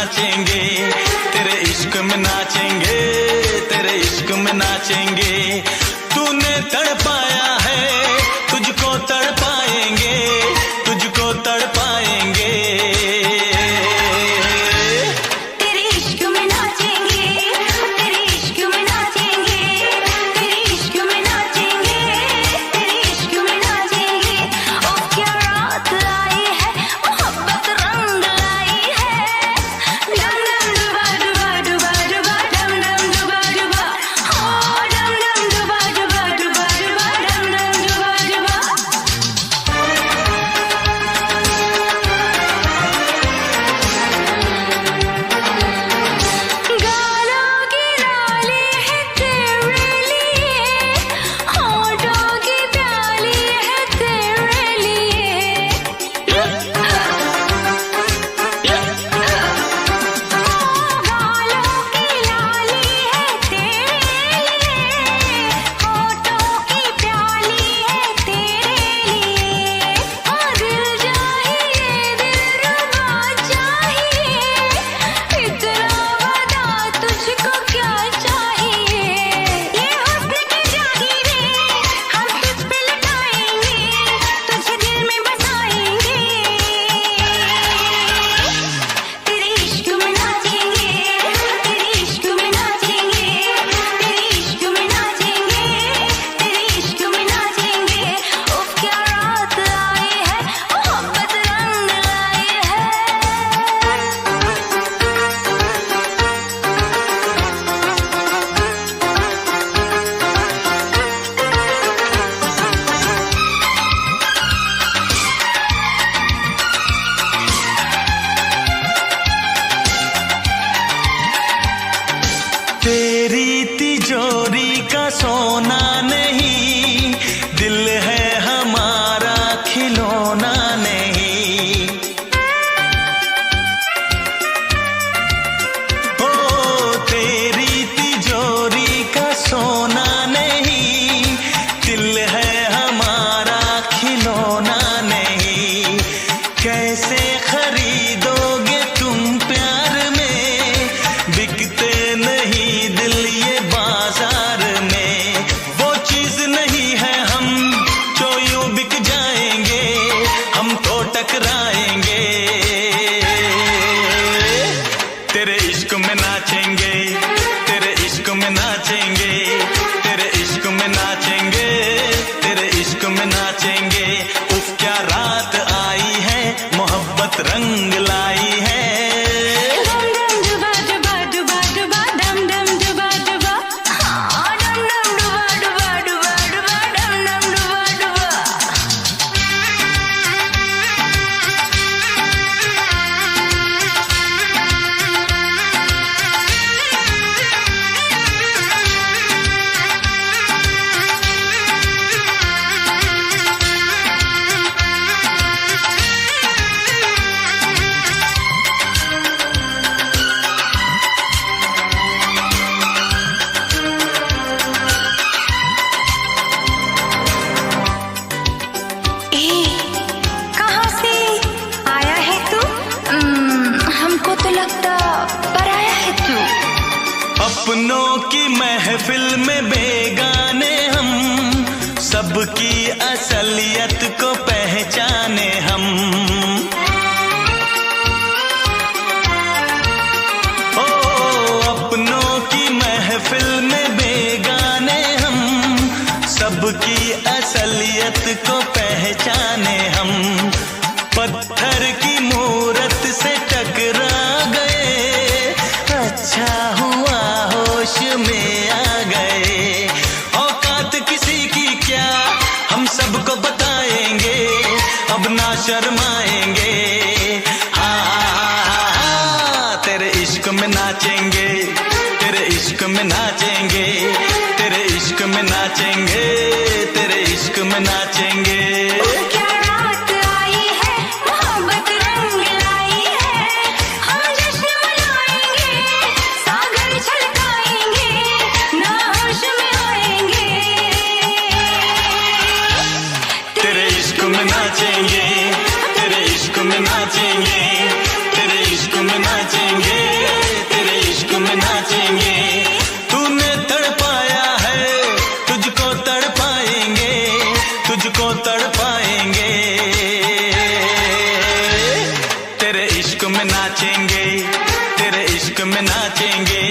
नाचेंगे, तेरे इश्क में नाचेंगे, तेरे इश्क में नाचेंगे। तूने तड़पाया है, तुझको तड़पाएंगे, तुझको तड़पाएंगे। तेरी तिजोरी का सोना नहीं, दिल है हमारा खिलौना नहीं। ओ तेरी तिजोरी का सोना नहीं, दिल है हमारा खिलौना नहीं। कैसे खरीदोगे तुम प्यार में, बिकते नहीं दिल ये बाजार में। वो चीज नहीं है हम जो यूं बिक जाएंगे, हम तो टकराएंगे। तेरे इश्क में नाचेंगे, तेरे इश्क में नाचेंगे, तेरे इश्क में नाचेंगे, तेरे इश्क में नाचेंगे। उफ क्या रात आई है, मोहब्बत रंग लाई है। अपनों की महफिल में बेगाने हम, सबकी असलियत को पहचाने हम। ओ अपनों की महफिल में बेगाने हम, सबकी असलियत को पहचाने हम। पत्थर की मूरत से टकरा गए, अच्छा हुआ होश में आ गए। औकात किसी की क्या, हम सबको बताएंगे, अब ना शर्माएंगे। हाँ तेरे इश्क में नाचेंगे, तेरे इश्क में नाचेंगे, तेरे इश्क में नाचेंगे, तेरे इश्क में नाचेंगे। नाचेंगे, तेरे इश्क में नाचेंगे, तेरे इश्क में नाचेंगे, तेरे इश्क में नाचेंगे। तूने तड़पाया है, तुझको तड़पाएंगे, तुझको तड़पाएंगे। तेरे इश्क में नाचेंगे, तेरे इश्क में नाचेंगे,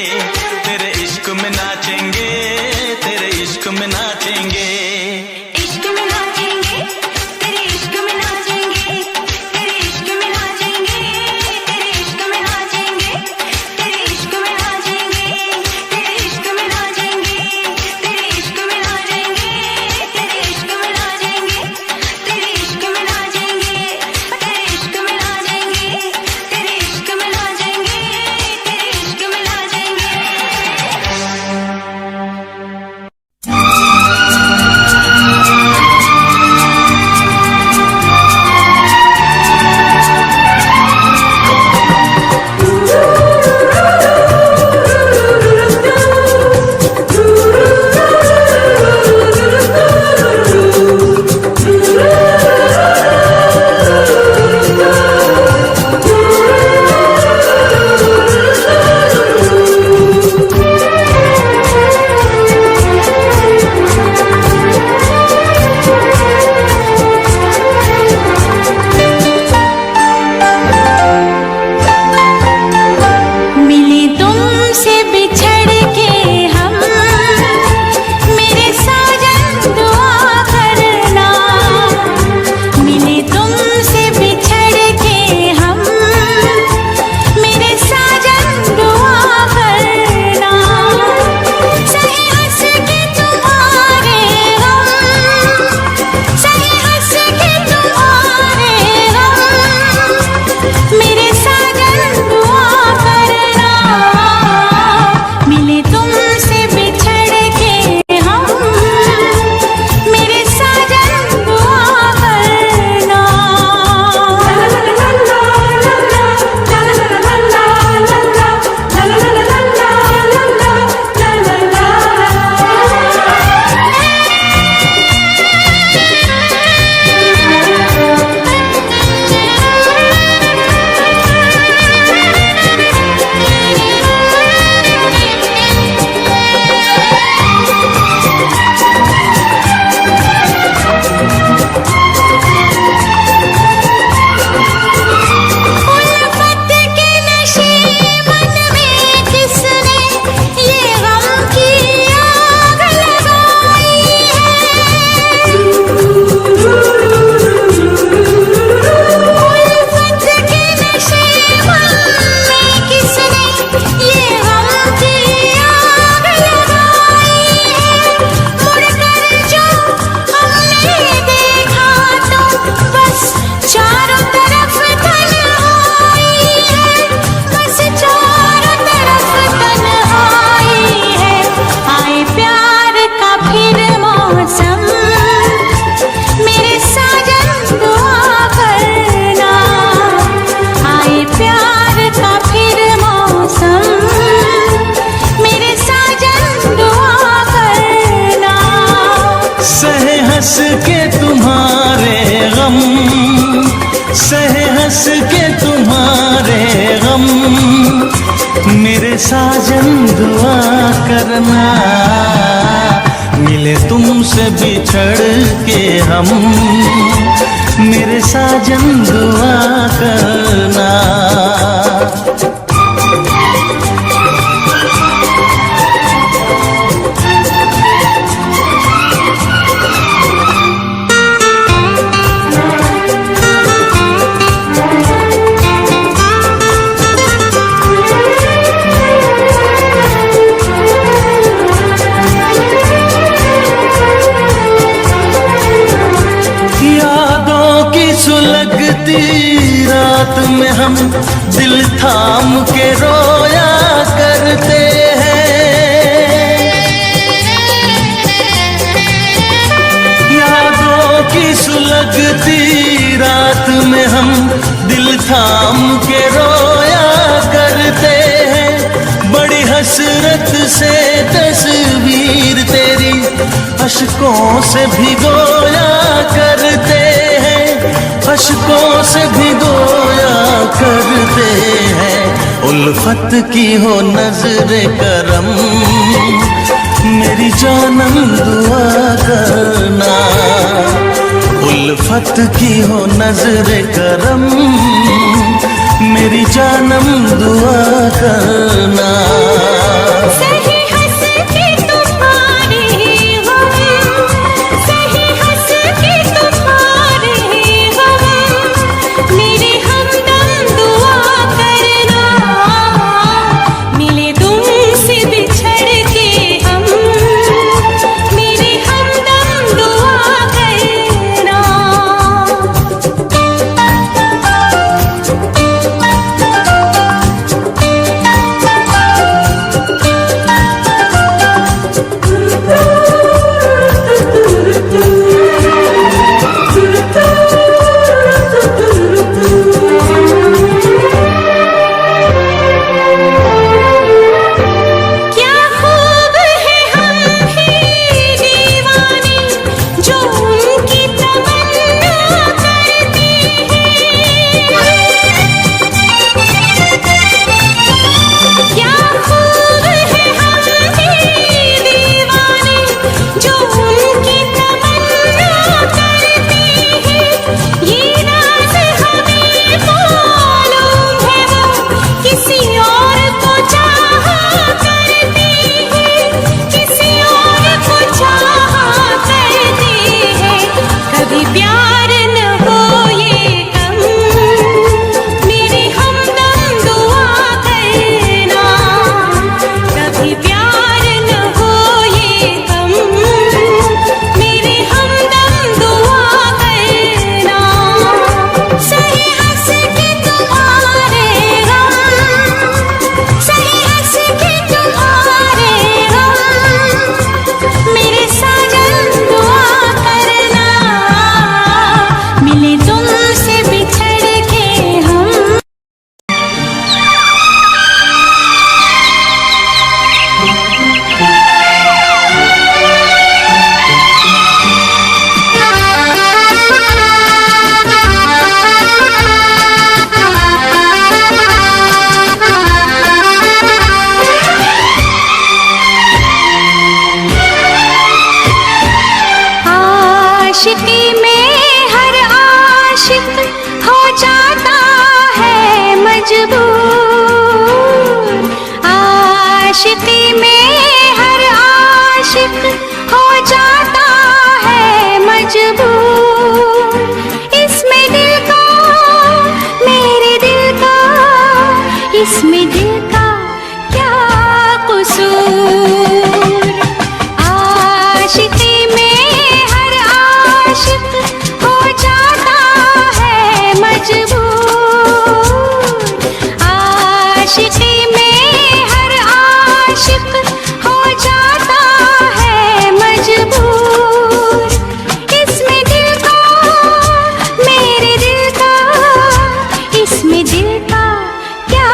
तेरे इश्क में नाचेंगे, तेरे इश्क में नाचेंगे। इश्क में नाचेंगे, तेरे इश्क में नाचेंगे, तेरे इश्क में नाचेंगे, तेरे इश्क में नाचेंगे, तेरे इश्क में नाचेंगे, तेरे इश्क में नाचेंगे, तेरे इश्क में नाचेंगे, तेरे इश्क में नाचेंगे, तेरे इश्क में नाचेंगे, तेरे इश्क में नाचेंगे, तेरे इश्क में नाचेंगे, तेरे इश्क में नाचेंगे। मिले तुमसे बिछड़ के हम, मेरे साजन दुआ करना। मिले तुमसे बिछड़ के हम, मेरे साजन दुआ करना। सही हंस के तुम्हारे गम, सही हंस के तुम्हारे गम, मेरे साजन दुआ करना। मिले तुमसे बिछड़ के हम, मेरे साजन दुआ करना। उल्फत के नशे मन में किसने ये गम की आग लगाई है। उल्फत के नशे मन में किसने ये गम की आग लगाई है। मुड़कर जो हमने देखा तो बस चारों तरफ तन्हाई है, बस चारों तरफ तन्हाई है। आए प्यार का फिर मौसम, मेरे साजन दुआ करना। आए प्यार का फिर मौसम, मेरे साजन दुआ करना। सहे हंस के तुम्हारे गम, सहे हंस के तुम्हारे गम, मेरे साजन दुआ करना। मिले तुमसे बिछड़ के हम, मेरे साजन दुआ करना। यादों की सुलगती रात में हम दिल थाम के रोया करते हैं। यादों की सुलगती रात में हम दिल थाम के रोया करते हैं। बड़ी हसरत से तस्वीर तेरी अशकों से भिगोया करते हैं, अशकों से भिगोया करते हैं। उल्फत की हो नजरे करम, मेरी जानम दुआ करना। उल्फत की हो नजरे करम, मेरी जानम दुआ करना। सही हंस के तुम्हारे गम, सही हंस के तुम्हारे गम, मेरे हमदम दुआ करना। मिले तुमसे बिछड़ के हम, मेरे हमदम दुआ करना। क्या खूब है हम भी दीवाने, जो उनकी तमन्ना करते हैं। क्या खूब है हम भी दीवाने, जो उनकी तमन्ना करते हैं। ये राज हमें मालूम है, वो किसी और को चाहा करते हैं, किसी और को चाहा करते हैं। कभी प्यार न हो ये कम, मेरे हमदम दुआ करना। कभी प्यार न हो ये कम, मेरे हमदम दुआ करना। सही हंस के तुम्हारे गम, सही हंस के तुम्हारे गम, मेरे साजन दुआ करना। मिले तुमसे बिछड़ के हम। आशिकी में हर आशिक हो जाता है मजबूर। आशिकी में हर आशिक हो जाता है मजबूर। इसमें दिल का, मेरे दिल का, इसमें दिल का क्या कसूर। आशिकी में हर आशिक हो जाता है मजबूर। आशिकी में हर आशिक हो जाता है मजबूर। इसमें दिल का, मेरे दिल का, इसमें दिल का क्या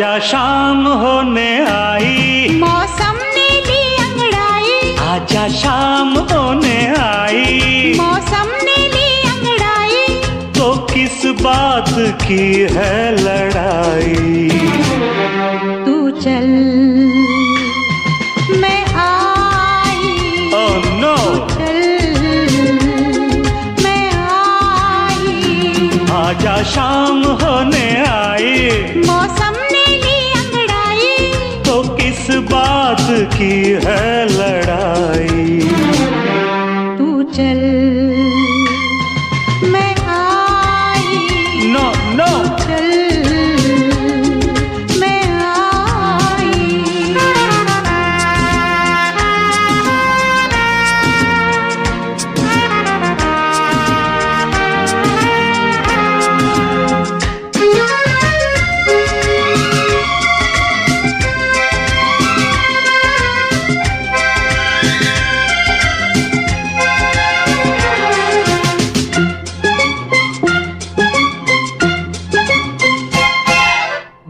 आजा शाम होने आई, मौसम ने ली अंगड़ाई। आजा शाम होने आई, मौसम ने ली अंगड़ाई। तो किस बात की है लड़ाई? तू चल मैं आई। ओह नो, मैं आई। आजा शाम होने आई, मौसम ने ली अंगड़ाई। तो किस बात की है लड़ाई? तू चल मैं आई। नो नो, चल मैं आई।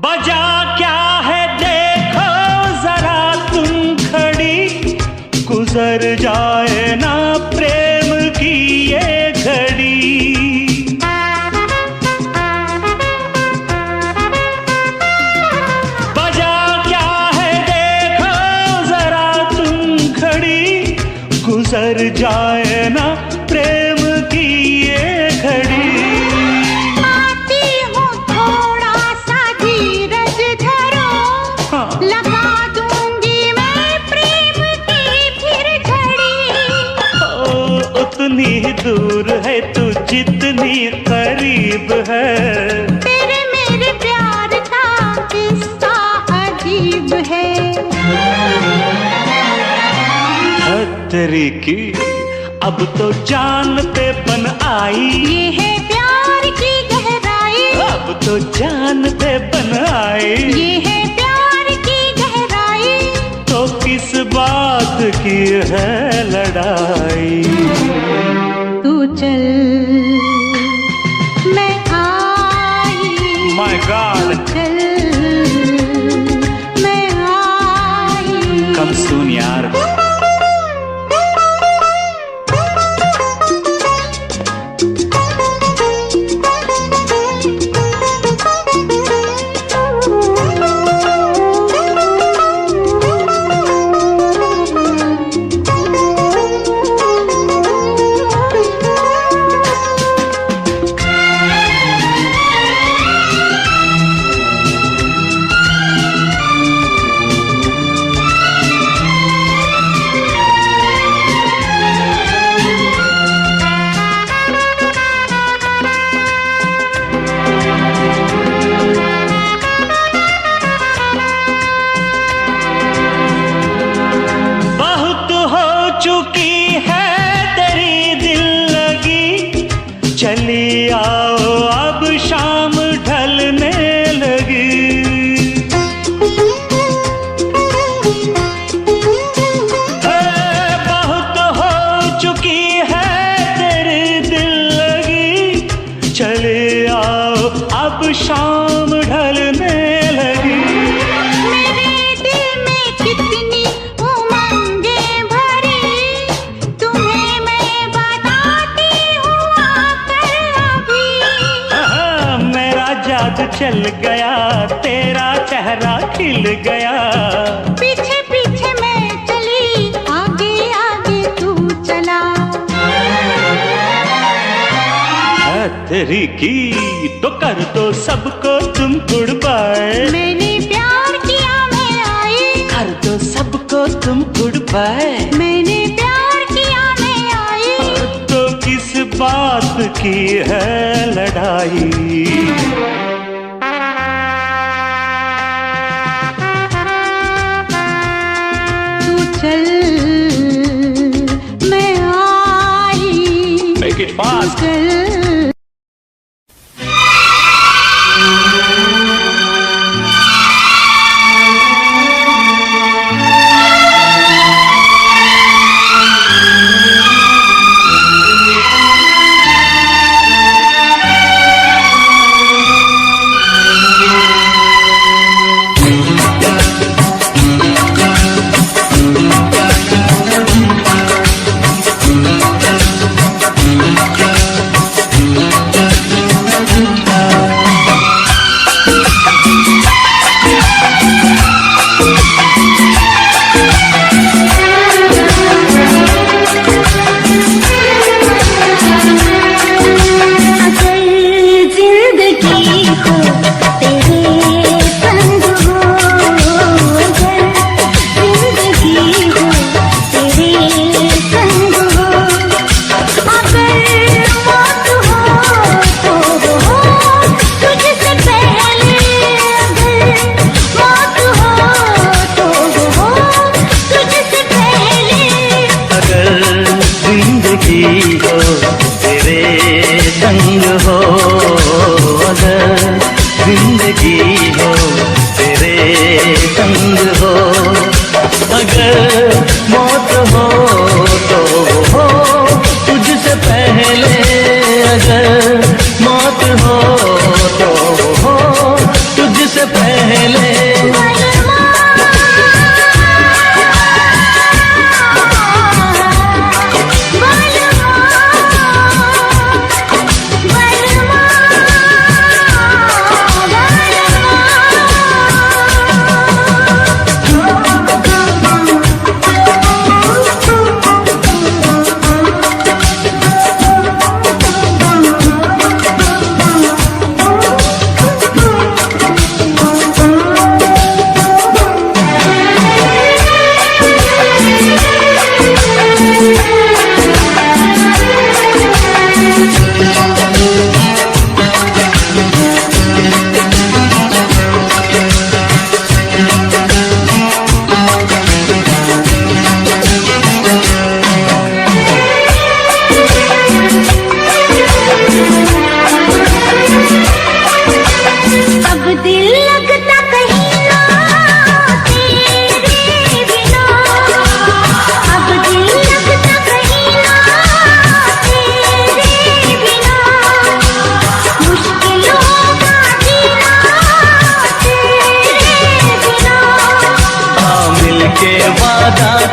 बजा क्या है देखो जरा तुम खड़ी, गुजर जाए ना प्रेम की ये घड़ी। बजा क्या है देखो जरा तुम खड़ी, गुजर जाए ना प्रेम की ये घड़ी। आती हूँ थोड़ा सा धीरज धरो, हाँ। लगा दूंगी मैं प्रेम की फिर झड़ी। ओ, उतनी ही दूर है तू जितनी करीब है, तेरे मेरे प्यार का किस्सा अजीब है। तेरी की अब तो जान पे बन आई, ये है प्यार की गहराई। अब तो जान पे बन आई, ये है प्यार की गहराई। तो किस बात की है लड़ाई? तू चल मैं आई। माय गॉड, चल मैं आई। कम सून यार। चुकी है तेरी दिल लगी, चली आओ अब शाम ढलने लगी। बहुत हो चुकी है तेरी दिल लगी, चली आओ अब शाम ढलने लगी। चल गया तेरा चेहरा खिल गया, पीछे पीछे मैं चली आगे आगे तू चला। तेरी की तो कर दो सबको तुम गुड बाय, मैंने प्यार किया मैं आई। कर दो सबको तुम गुड बाय, मैंने प्यार किया मैं आई। तो किस बात की है लड़ाई? चल मैं आई। Make it fast. चल हो तेरे संग हो, अगर मौत हो तो हो तुझसे पहले, अगर मौत हो तो हो तुझसे पहले, अगर जिंदगी हो तेरे संग हो, अगर जिंदगी हो तेरे संग हो, अगर मौत हो तो हो तुझसे पहले, अगर मौत हो तो हो तुझसे पहले।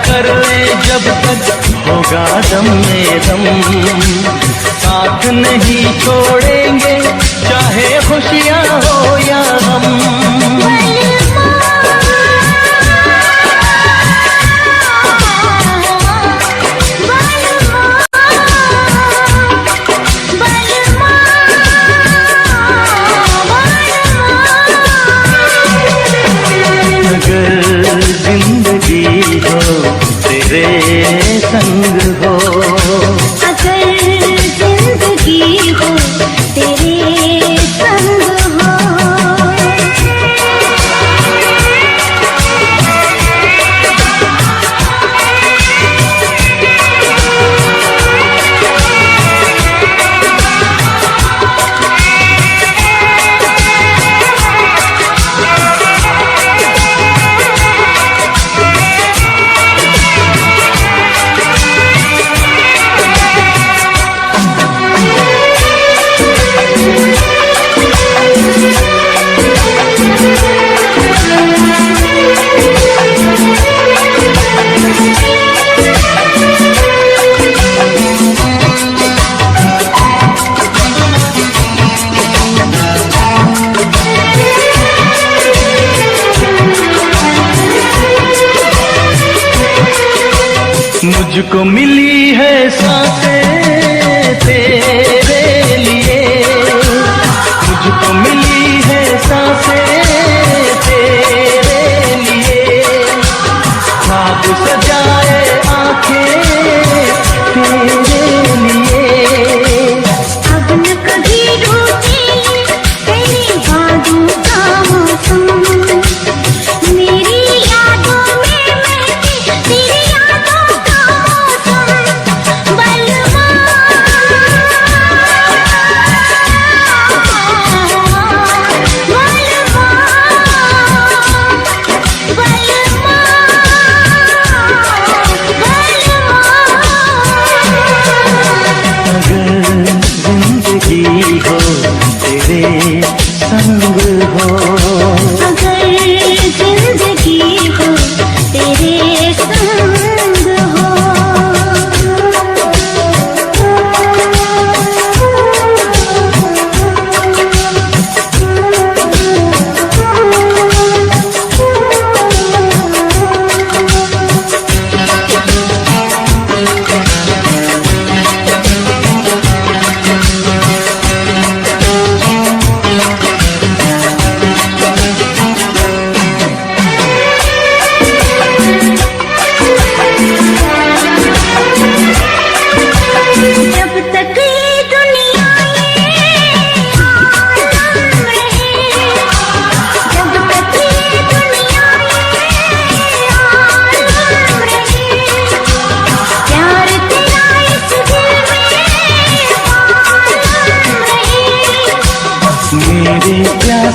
कर ले जब तक होगा दम में दम, साथ नहीं छोड़ेंगे चाहे खुशियाँ हो या गम। अगर जिंदगी हो तेरे संग हो, अगर जिंदगी हो तेरे संग हो, मुझको मिली है सांसें तेरे लिए, मुझको मिली है सांसें तेरे लिए, ख्वाब सजाए आंखें तेरे लिए। अब न कभी रूठे तेरी बातों का मौसम, मेरी यादों में महके तेरी यादों का मौसम। बलमा बलमा बलमा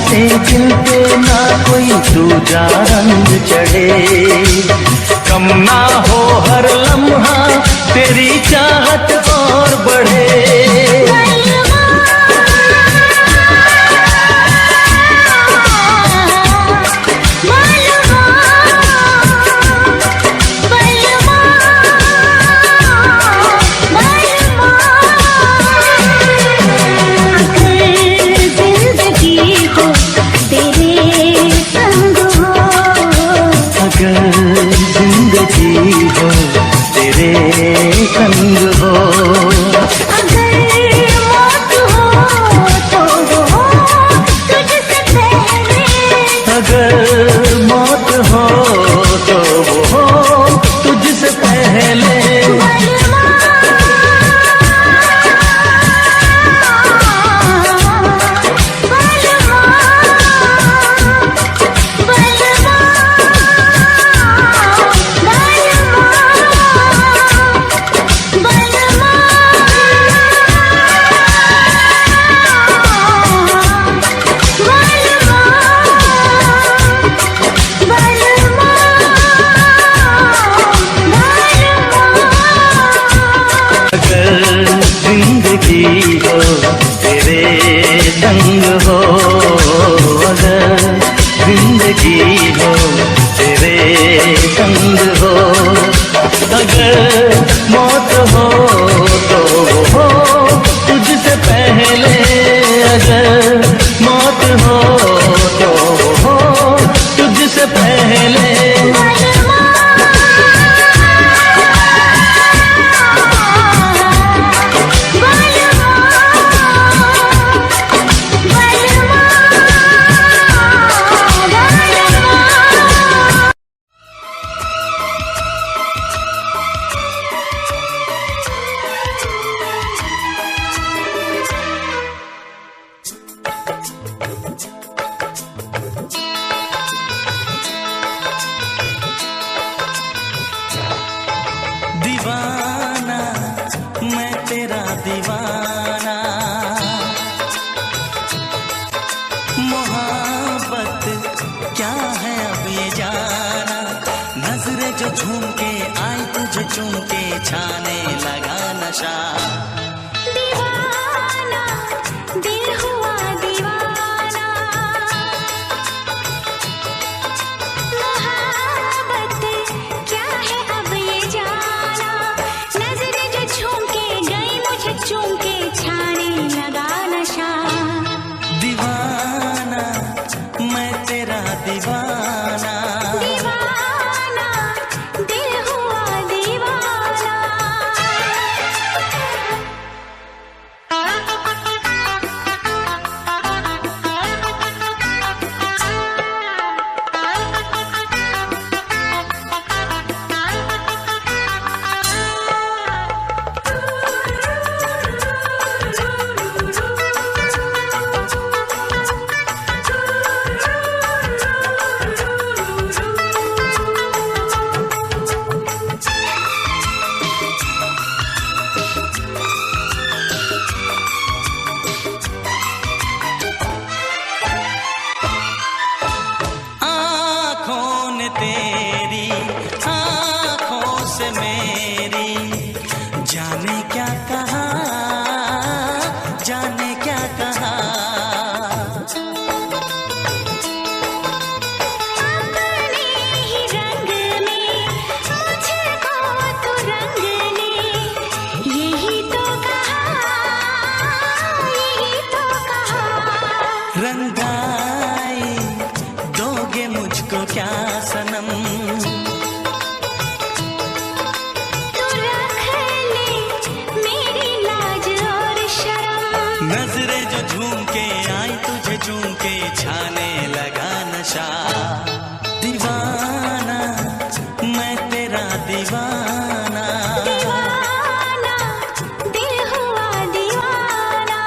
से दिल पे ना कोई दूजा रंग चढ़े, कम ना हो हर लम्हा तेरी चाहत और बढ़े। दीवाना मैं तेरा दीवाना, मोहब्बत क्या है अब ये जाना, नजरें जो झूम के आई तुझे चूम के छाने लगा नशा। दीवाना दिल हुआ दीवाना, मोहब्बत क्या है अब ये जाना, नजरें जो झूम के गई मुझे चूम के छाने लगा नशा। दीवाना मैं तेरा दीवाना, दीवाना दिल हुआ दीवाना। तेरी आँखों से मेरी जाने क्या कहा, जाने क्या कहा। अपने ही रंग में मुझको तू रंग ले, यही तो कहा, यही तो कहा। रंगाई दोगे मुझको क्या सनम, तू रख ले मेरी लाज और शर्म, नजरें जो झूम के आई तुझे चूम के छाने लगा नशा। दीवाना मैं तेरा दीवाना, दीवाना दिल हुआ दीवाना।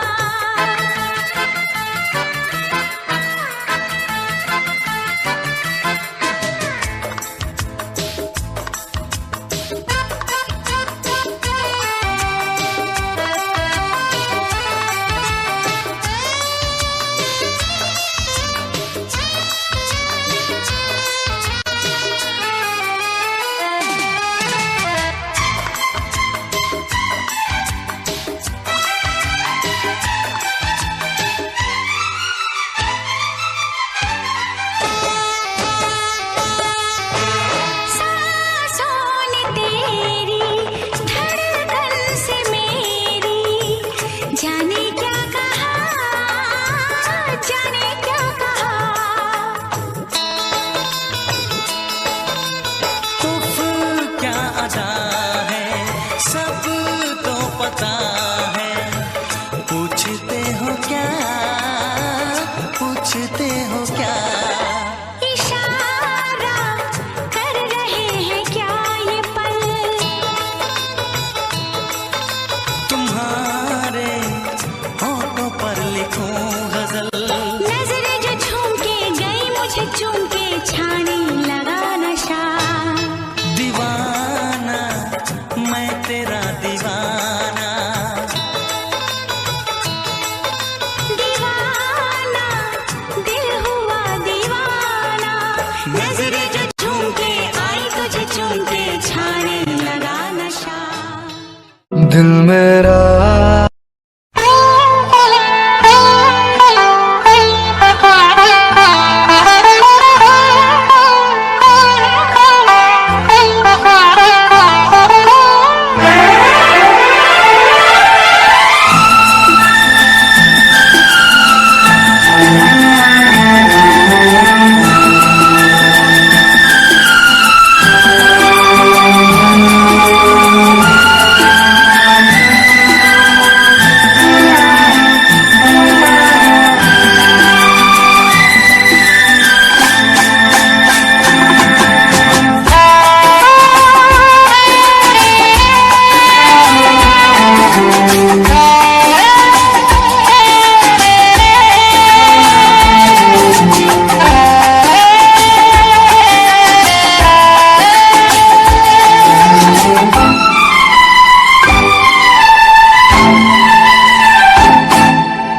दिल मेरा।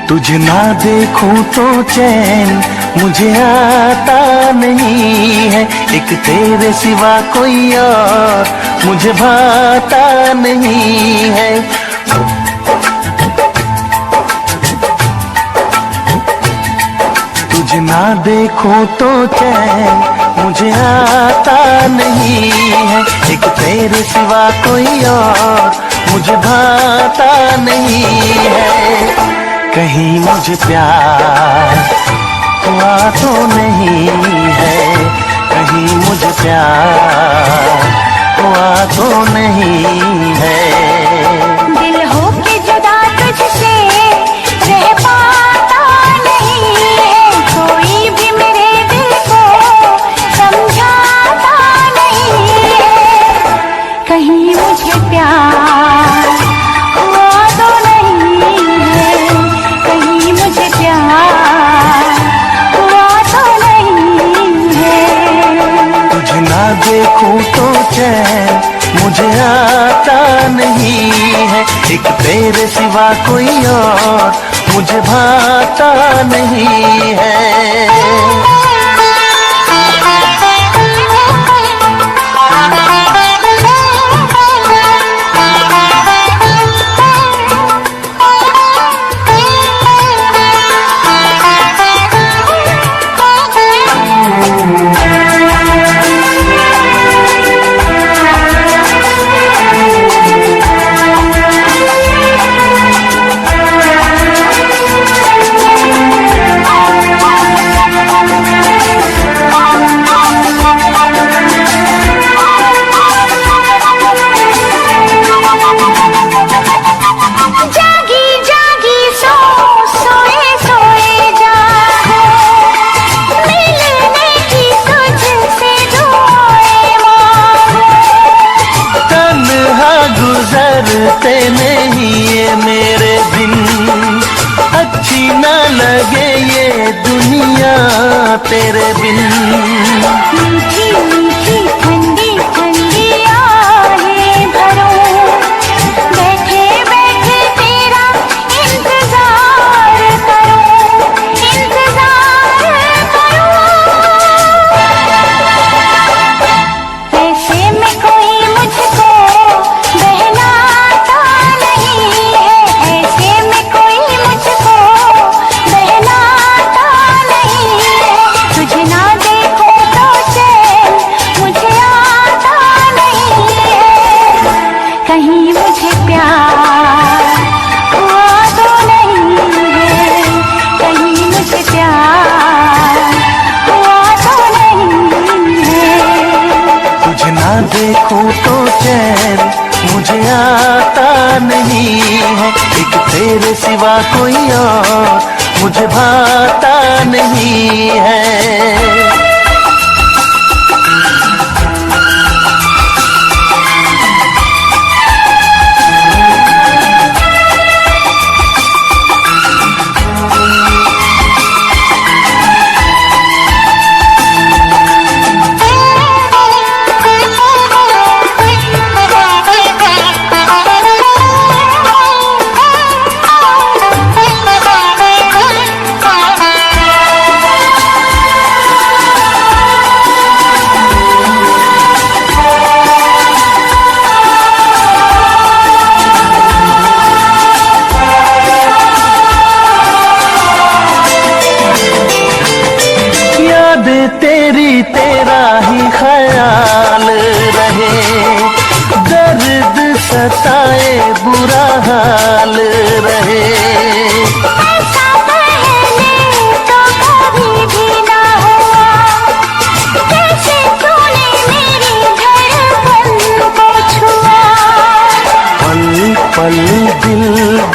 तुझे ना देखूं तो चैन मुझे आता नहीं है, एक तेरे सिवा कोई और मुझे भाता नहीं है। तुझे ना देखूं तो चैन मुझे आता नहीं है, एक तेरे सिवा कोई और मुझे भाता नहीं है। कहीं मुझे प्यार हुआ तो नहीं है, कहीं मुझे प्यार हुआ तो नहीं है। दिल हो के जुदा तुझसे रह पाता नहीं है, कोई भी मेरे दिल को समझाता नहीं है। कहीं मुझे प्यार हुआ तो नहीं है, कहीं मुझे प्यार हुआ तो नहीं है। तुझे ना देखूं तो चैन मुझे आता नहीं है, एक तेरे सिवा कोई और मुझे भाता नहीं है। गुजरते नहीं ये मेरे दिन, अच्छी ना लगे ये दुनिया तेरे बिन। मीठी मीठी ठंडी ठंडी आहें भरो, बैठे बैठे तेरा इंतजार करो, इंतजार करो। ऐसे में कोई मुझको बहलाता नहीं है, ऐसे में कोई मुझको बहलाता नहीं है। तुझे ना देखो तो चैन मुझे आता नहीं है, कहीं मुझे प्यार हुआ तो नहीं है, कहीं मुझे प्यार हुआ तो नहीं है। तुझे ना देखूं तो चैन मुझे आता नहीं है, एक तेरे सिवा कोई और मुझे भाता नहीं है। सताए बुरा हाल रहे। ऐसा पहले तो कभी भी ना हुआ, कैसे तूने मेरी धड़कन को छुआ। पल पल दिल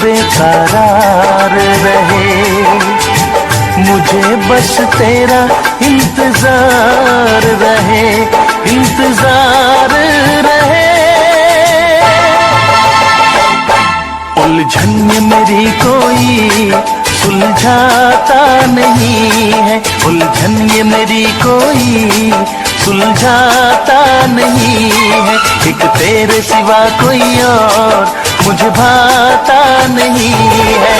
बेकरार रहे, मुझे बस तेरा इंतजार रहे, इंतजार रहे। उलझन में मेरी कोई सुलझाता नहीं है, उलझन ये मेरी कोई सुलझाता नहीं है। एक तेरे सिवा कोई और मुझे भाता नहीं है।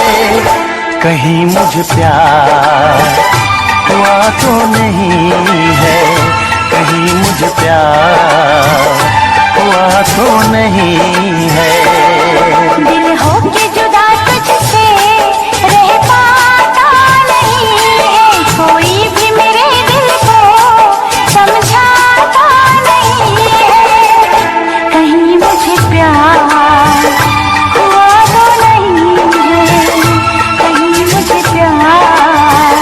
कहीं मुझे प्यार हुआ तो नहीं है, कहीं मुझे प्यार हुआ तो नहीं है। दिल होके जुदा तुझसे रह पाता नहीं है, कोई भी मेरे दिल को समझाता नहीं है। कहीं मुझे प्यार हुआ तो नहीं है, कहीं मुझे प्यार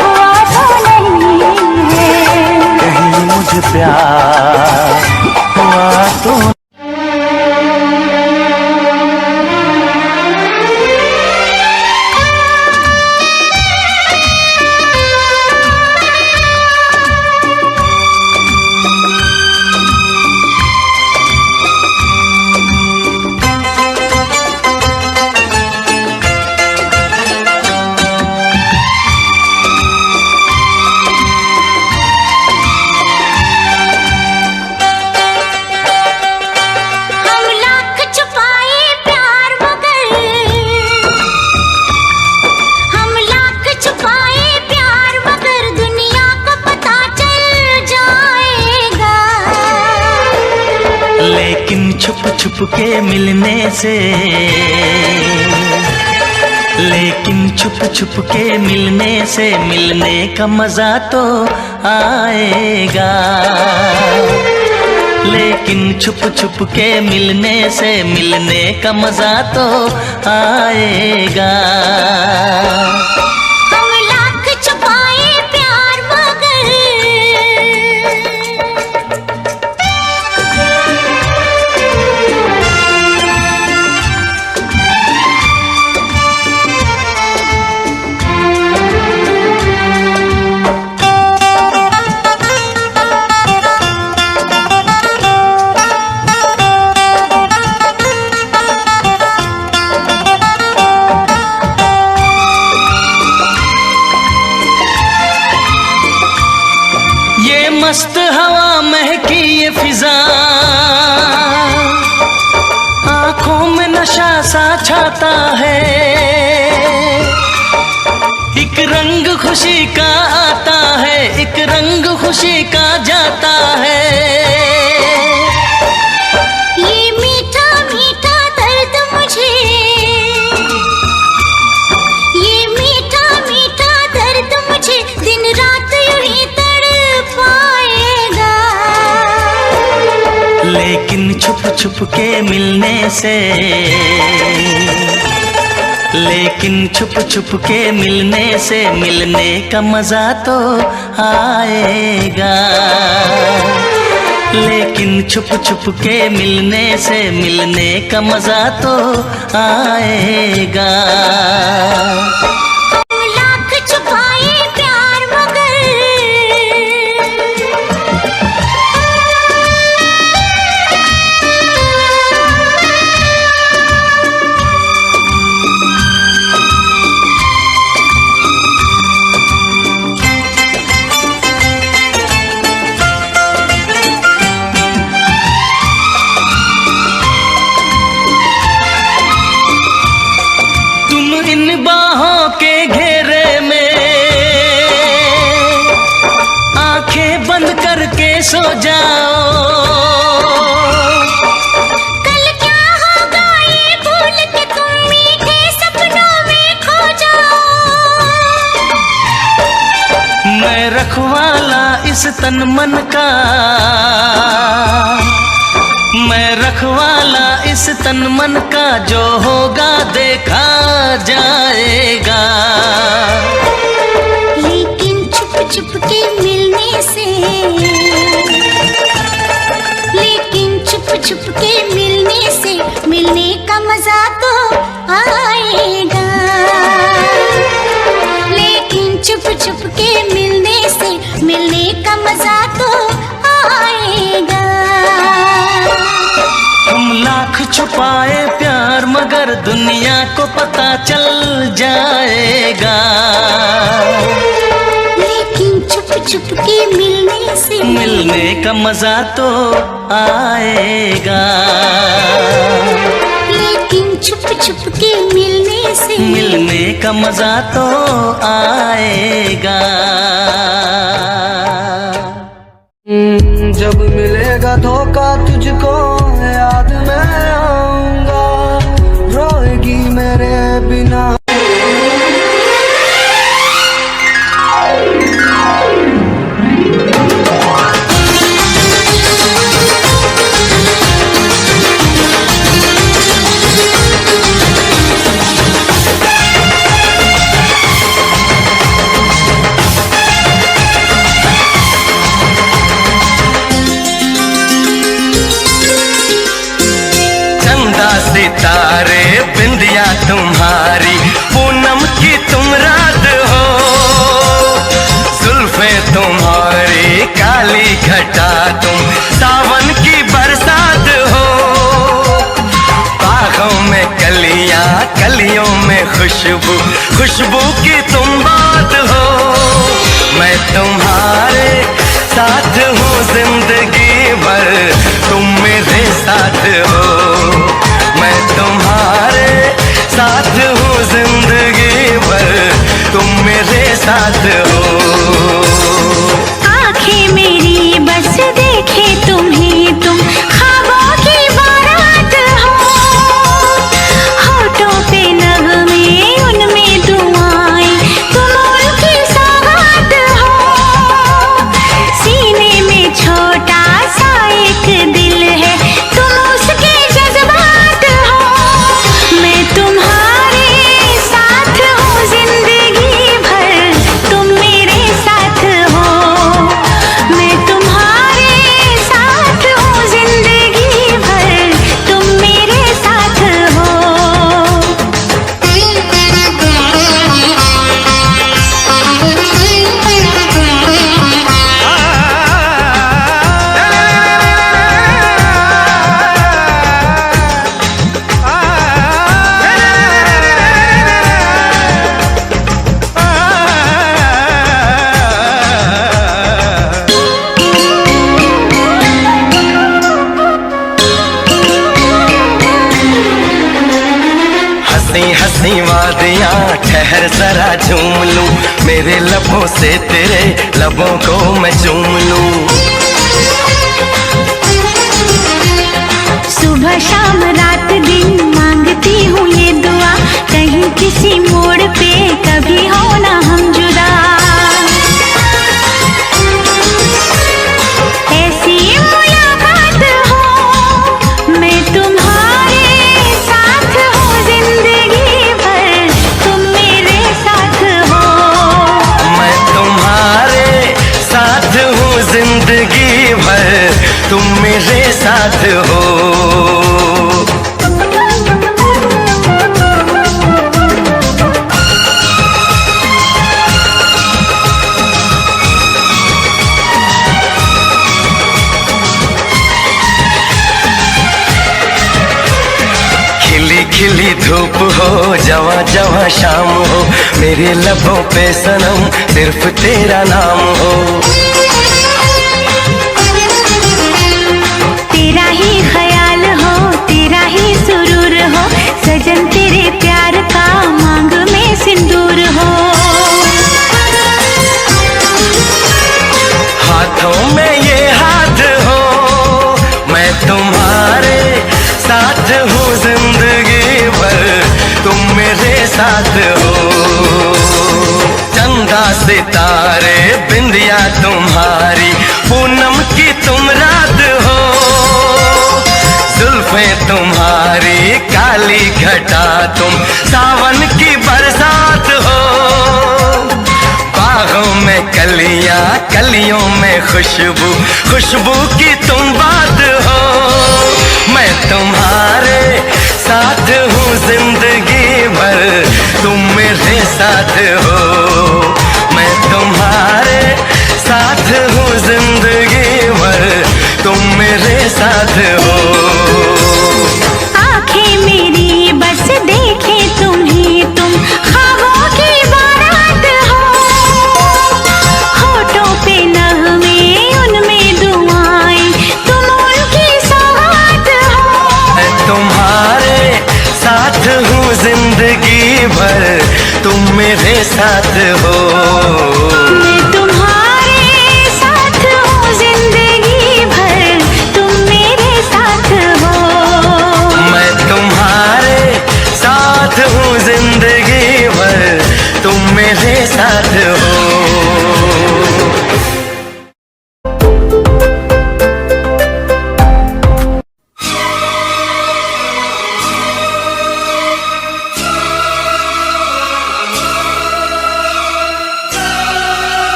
हुआ तो नहीं है। कहीं मुझे प्यार हुआ तो छुप छुप के मिलने से, लेकिन छुप छुप के मिलने से मिलने का मजा तो आएगा। लेकिन छुप छुप के मिलने से मिलने का मजा तो आएगा। मस्त हवा महकी ये फिजा, आंखों में नशा सा छाता है। एक रंग खुशी का आता है, एक रंग खुशी का जाता है। ये मीठा मीठा दर्द मुझे, ये मीठा मीठा दर्द मुझे दिन रात यूं ही तड़पाएगा। लेकिन छुप छुप के मिलने से, लेकिन छुप छुप के मिलने से मिलने का मजा तो आएगा। लेकिन छुप छुप के मिलने से मिलने का मजा तो आएगा। सो जाओ, कल क्या होगा ये भूल के तुम मीठे सपनों में खो जाओ। मैं रखवाला इस तन मन का, मैं रखवाला इस तन मन का, जो होगा देखा जाएगा। लेकिन छुप छुप के मिलने से, लेकिन छुप छुप के मिलने से मिलने का मजा तो आएगा। लेकिन छुप छुप के मिलने से मिलने का मजा तो आएगा। हम लाख छुपाए प्यार मगर दुनिया को पता चल जाएगा। लेकिन छुप छुप के मिलने से मिलने का मजा तो आएगा। लेकिन छुप छुप के मिलने से मिलने का मजा तो आएगा। जब मिलेगा धोखा तुझको याद मैं आऊंगा, रोएगी मेरे बिना। सितारे बिंदिया तुम्हारी, पूनम की तुम रात हो। जुल्फे तुम्हारी काली घटा, तुम सावन की बरसात हो। बागों में कलियां, कलियों में खुशबू, खुशबू की तुम बात हो। मैं तुम्हारे साथ हूँ जिंदगी भर, तुम मेरे साथ हो। मैं तुम्हारे साथ हूँ जिंदगी भर, तुम मेरे साथ हो। आँखें मेरी बस देखे तुम्हें, तुम ख्वाबों की बारात हो। होठों पे नगमे, उनमें दुआएं, तुम उनकी सौगात हो। सीने में छोटा सा एक दिल है, तुम उसके जज्बात हो। मैं तुम्हारे साथ हूँ जिंदगी भर, तुम मेरे साथ हो। मैं तुम्हारे साथ हूँ जिंदगी भर, तुम मेरे साथ हो। हंसी हंसी वादियाँ ठहर जरा झूम लूं, मेरे लबों से तेरे लबों को मैं चूम लूं। सुबह शाम रात दिन मांगती हूँ ये दुआ, कहीं किसी मोड़ पे कभी हो ना हम जुदा। ऐसी मुलाकात हो, मैं तुम्हारे साथ हूँ जिंदगी भर, तुम मेरे साथ हो। मैं तुम्हारे साथ हूँ जिंदगी भर, तुम मेरे साथ हो। खिली खिली धूप हो, जवां जवां शाम हो, मेरे लबों पे सनम सिर्फ तेरा नाम हो। तेरा ही ख्याल हो, तेरा ही सुरूर हो, सजन तेरे प्यार का मांग में सिंदूर हो। हाथों में ये हाथ हो, मैं तुम्हारे साथ हूँ जिंदगी भर, तुम मेरे साथ हो। चंदा सितारे बिंदिया तुम्हारी, पूनम की तुम रात हो। में तुम्हारी काली घटा तुम सावन की बरसात हो। बागों में कलियां, कलियों में खुशबू, खुशबू की तुम बात हो। मैं तुम्हारे साथ हूँ जिंदगी भर, तुम मेरे साथ हो। मैं तुम्हारे साथ हूँ जिंदगी भर, तुम मेरे साथ हो। आंखें मेरी बस देखे तुम्हें, तुम ख्वाबों की बारात हो। होठों पे नगमे, उनमें दुआएं, तुम उनकी सौगात हो। मैं तुम्हारे साथ हूँ जिंदगी भर, तुम मेरे साथ हो। मैं तुम्हारे साथ हूँ जिंदगी भर, तुम मेरे साथ हो। मैं तुम्हारे साथ हूँ जिंदगी भर, तुम मेरे साथ हो।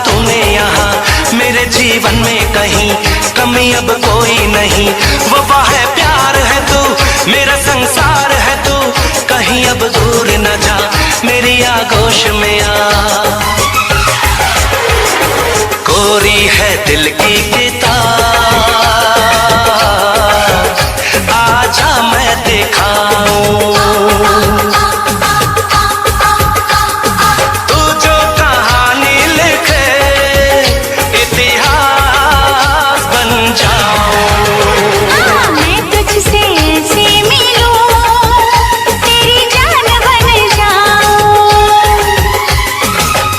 तूने यहाँ मेरे जीवन में कहीं कमी अब कोई नहीं। वफा है प्यार है तू मेरा संसार है तू, कहीं अब दूर न जा मेरी आगोश में आ। कोरी है दिल की किताब आजा मैं दिखाऊं, तू जो कहानी लिखे इतिहास बन जाऊं। मैं तुझसे ऐसे मिलूं तेरी जान बन जाऊं,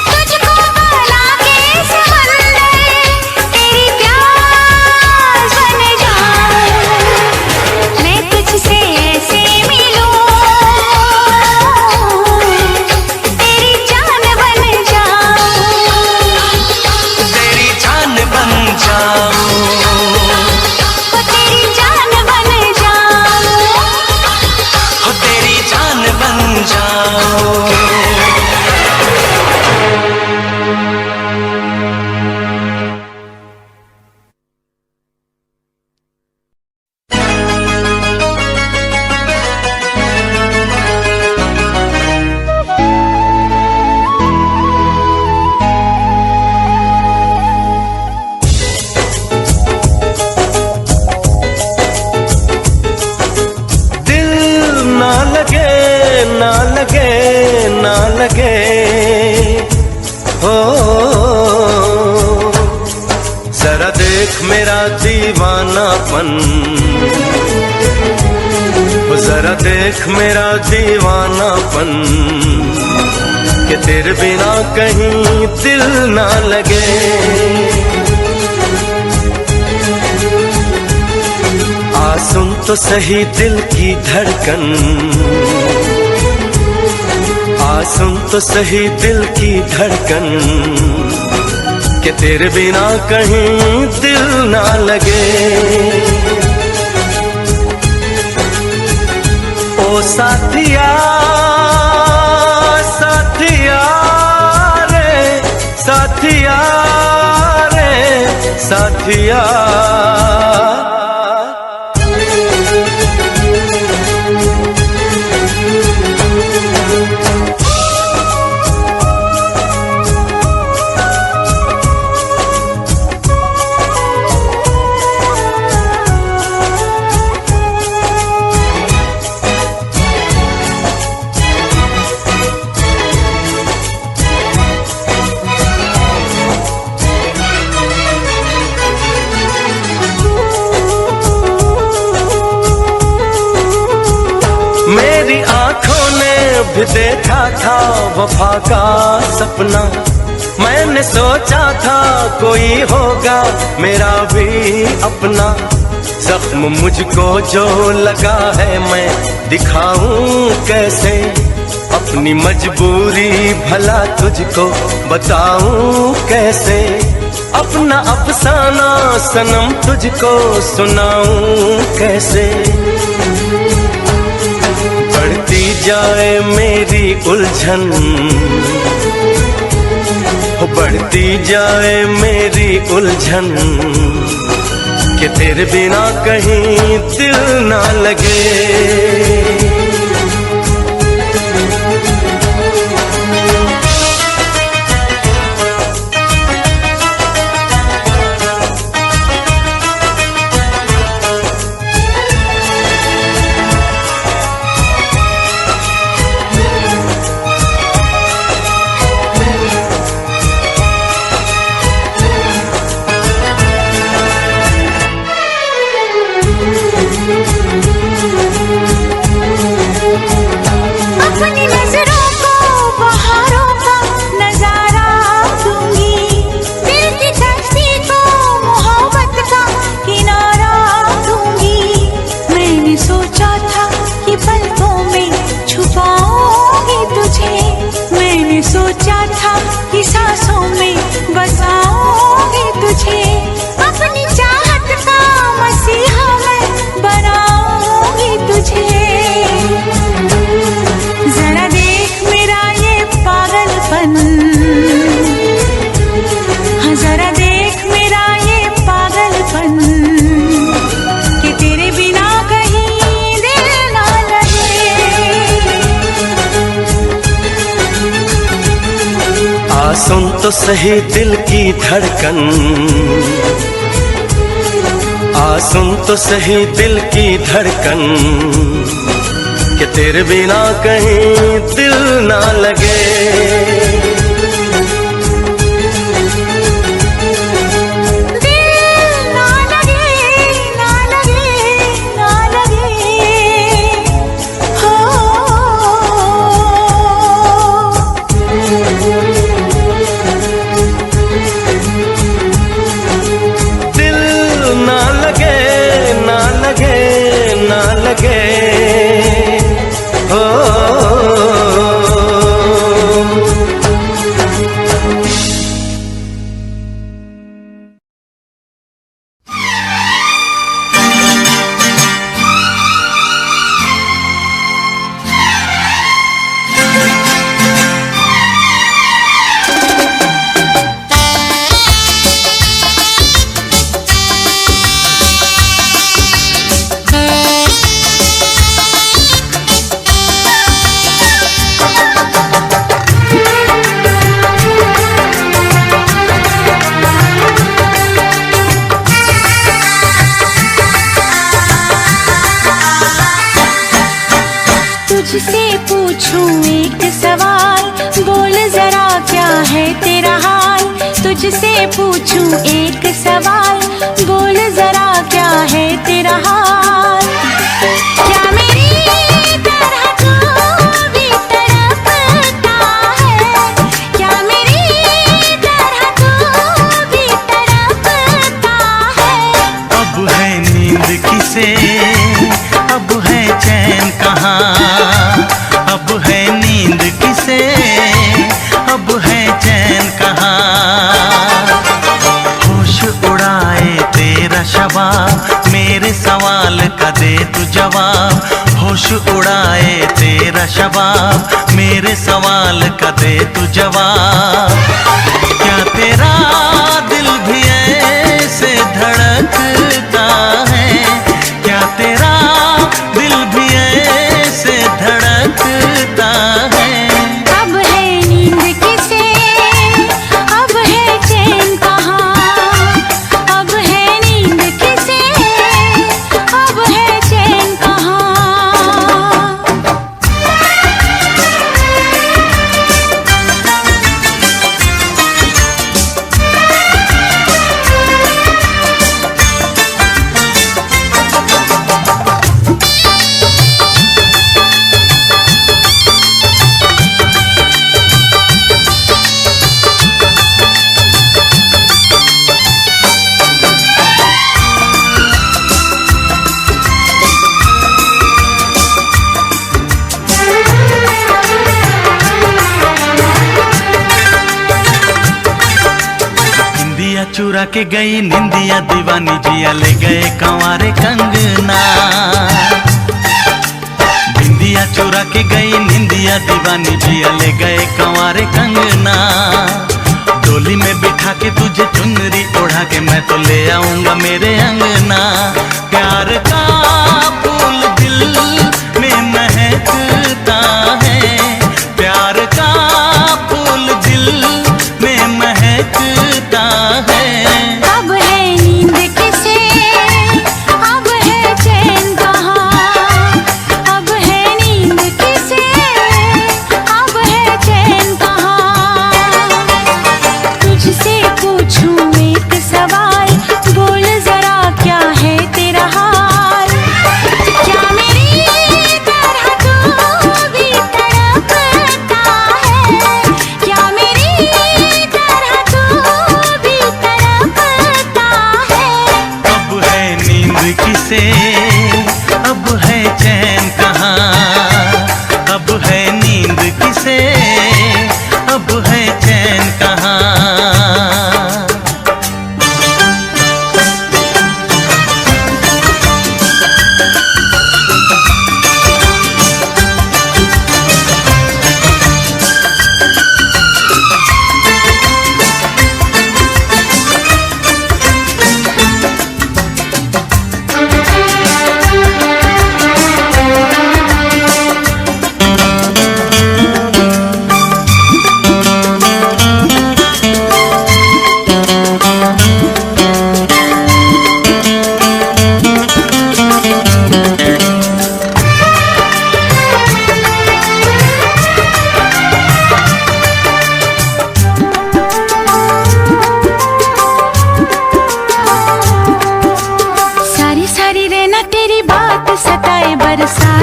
तुझको बना के समंदर तेरी प्यास बन जाऊं। मैं तुझसे ऐसे मिलूं तेरी जान बन जाऊं, तेरी जान बन जाऊं, ओ तेरी जान बन जाऊं। हो तेरी जान बन जाऊं। दिल ना लगे ना लगे ना लगे हो, जरा देख मेरा दीवानापन, हो जरा देख मेरा दीवानापन, कि तेरे बिना कहीं दिल ना लगे। आ सुन तो सही दिल की धड़कन, आ सुन तो सही दिल की धड़कन, कि तेरे बिना कहीं दिल ना लगे। ओ साथिया साथिया रे साथिया रे साथिया, मेरी आंखों ने भी देखा था वफा का सपना, मैंने सोचा था कोई होगा मेरा भी अपना। जख्म मुझको जो लगा है मैं दिखाऊं कैसे, अपनी मजबूरी भला तुझको बताऊं कैसे, अपना अफसाना सनम तुझको सुनाऊं कैसे। बढ़ती जाए मेरी उलझन, हो बढ़ती जाए मेरी उलझन, कि तेरे बिना कहीं दिल ना लगे। सही दिल की धड़कन, आ सुन तो सही दिल की धड़कन, कि तेरे बिना कहीं दिल ना लगे। तुझसे पूछूं एक सवाल, बोल जरा क्या है तेरा हाल। तुझसे पूछूं एक सवाल, बोल जरा क्या है तेरा हाल। क्या मेरी तरह तू भी तड़पता है, क्या मेरी तरह तू भी तड़पता है। अब है नींद किसे, अब है चैन कहाँ। अब है नींद किसे, अब है चैन कहाँ। होश उड़ाए तेरा शबाब, मेरे सवाल का दे तू जवाब। होश उड़ाए तेरा शबाब, मेरे सवाल का दे तू जवाब। क्या तेरा दिल भी ऐसे धड़कता है, क्या तेरा दिल भी ऐसे धड़कता है। अब है नींद किसे, अब है चैन कहाँ। अब है नींद किसे, अब है चैन कहाँ। चुरा के गई निंदिया दीवानी, जिया ले गए कंवारे कंगना। बिंदिया चुरा के गई निंदिया दीवानी, जिया ले गए कंवारे कंगना। डोली में बिठा के तुझे चुनरी ओढ़ा के मैं तो ले आऊंगा मेरे अंगना। प्यार का फूल दिल में महकता है, प्यार का फूल दिल में महकता है। अब है नींद किसे, अब है चैन कहाँ। अब है नींद किसे, अब है चैन कहाँ। तुझसे पूछूं एक सवाल, बोल जरा क्या है तेरा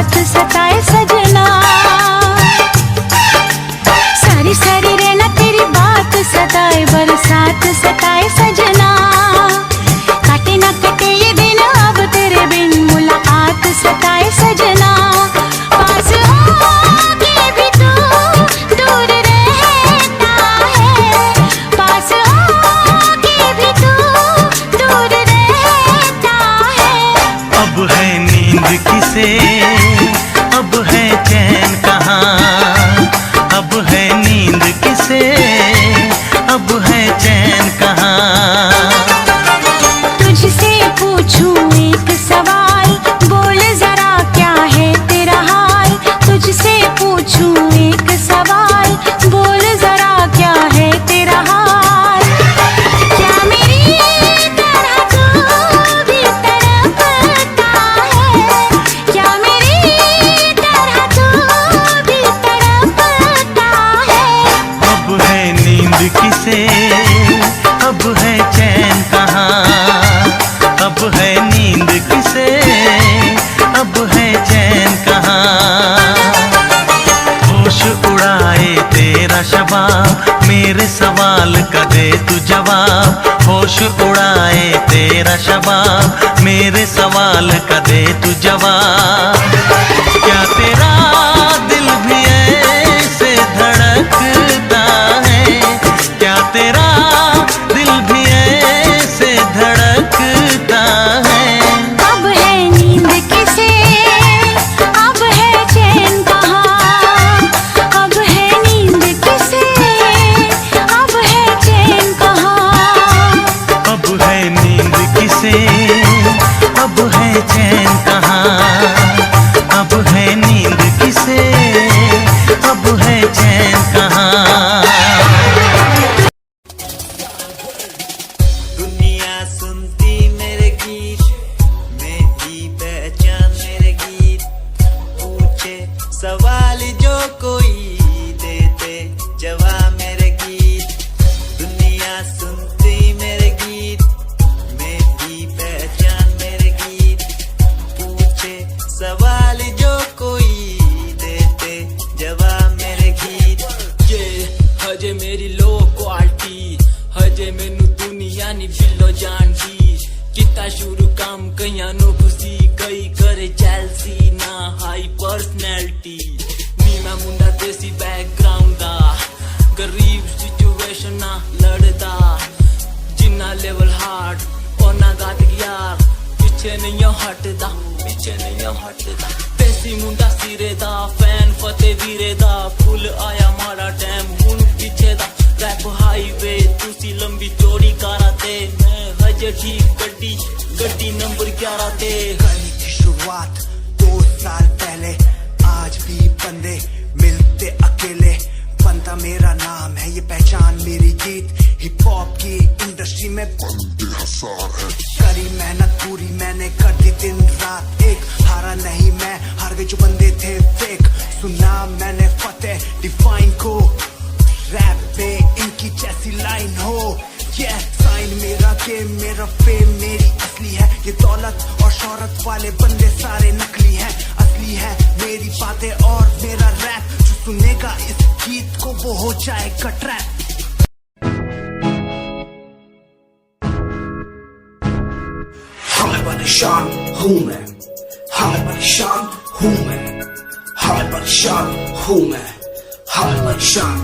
बरसात सताए सजना, सारी सारी रहना तेरी बात सताए बरसात सताए सजना, काटे ना कटे ये दिन अब तेरे बिन मुलाकात सताए सजना, पास होके भी तू दूर रहता है, पास होके भी तू दूर रहता है। अब है नींद किसे, अब है चैन कहाँ, अब है नींद किसे, अब है चैन कहाँ। तुझसे पूछूं एक सवाल, बोल जरा क्या है तेरा हाल, तुझसे पूछूं एक सवाल, बोल जरा क्या है तेरा हाल, क्या मेरी तरह तू भी तड़पता है, क्या मेरी तरह तू भी तड़पता है। अब है नींद किसे, अब है चैन कहाँ, अब है नींद किसे, अब है चैन कहाँ। होश उड़ाए तेरा शबाब, मेरे सवाल का दे तू जवाब, होश उड़ाए तेरा शबाब, मेरे सवाल का दे तू जवाब। क्या तेरा दिल भी ऐसे धड़कता है, क्या तेरा दिल भी ऐसे धड़कता है। अब है नींद किसे, अब है चैन कहाँ, अब है नींद किसे, अब है चैन कहाँ। अब है नींद किसे, अब है चैन कहाँ, अब है नींद किसे, अब है चैन कहाँ। दुनिया सुनती मेरे गीत, मेरी पहचान मेरे गीत, पूछे सवाल जो कोई देते जवाब मेरे गीत। दुनिया सुनती मेरे गीत, मेरी पहचान मेरे गीत, पूछे सवाल जो कोई देते जवाब मेरे गीत। ये हजे मेरी लो क्वालिटी, हजे मैनू दुनिया नी बिल्लो जानदी, किता शुरू काम कईयां नो खुशी कई करे जेलसी ना हाई पर्सनैलिटी। नी मैं मुंडा देसी बैकग्राउंड दा, गरीब सिचुएशन ना लड़दा, जिन्ना लेवल हार्ड और ना गात यार, पिछे नहीं हटदा, पिछे नहीं हटदा। देसी मुंडा सिरे दा, फैन फते वीरे दा, फुल आया माड़ा टाइम हुन पिछे दा। रैप हाईवे तुसी लंबी चौड़ी कारा ते, मैं हजे ठीक गड्डी गड्डी नंबर 11 ते। कहानी की शुरुआत 2 साल पहले, आज भी बंदे मिलते अकेले, बंदा मेरा नाम है ये पहचान मेरी गीत, हिप हॉप की इंडस्ट्री में बंदे हसार है। करी मेहनत पूरी मैंने कर दी दिन रात एक, हारा नहीं मैं, हार गए जो बंदे थे फेक। सुना मैंने फतेह डिफाइन को, रैप पे इनकी जैसी लाइन हो, ये साइन मेरा गेम मेरा फेम मेरी असली है, ये दौलत और शोहरत वाले बंदे सारे नकली हैं, असली है मेरी बातें और मेरा रैप, जो सुनेगा इस गीत को वो हो जाएगा ट्रैप। हमें परेशान हूँ मैं, हमें परेशान हूँ मैं, हमें परेशान हूँ मैं, हमें परेशान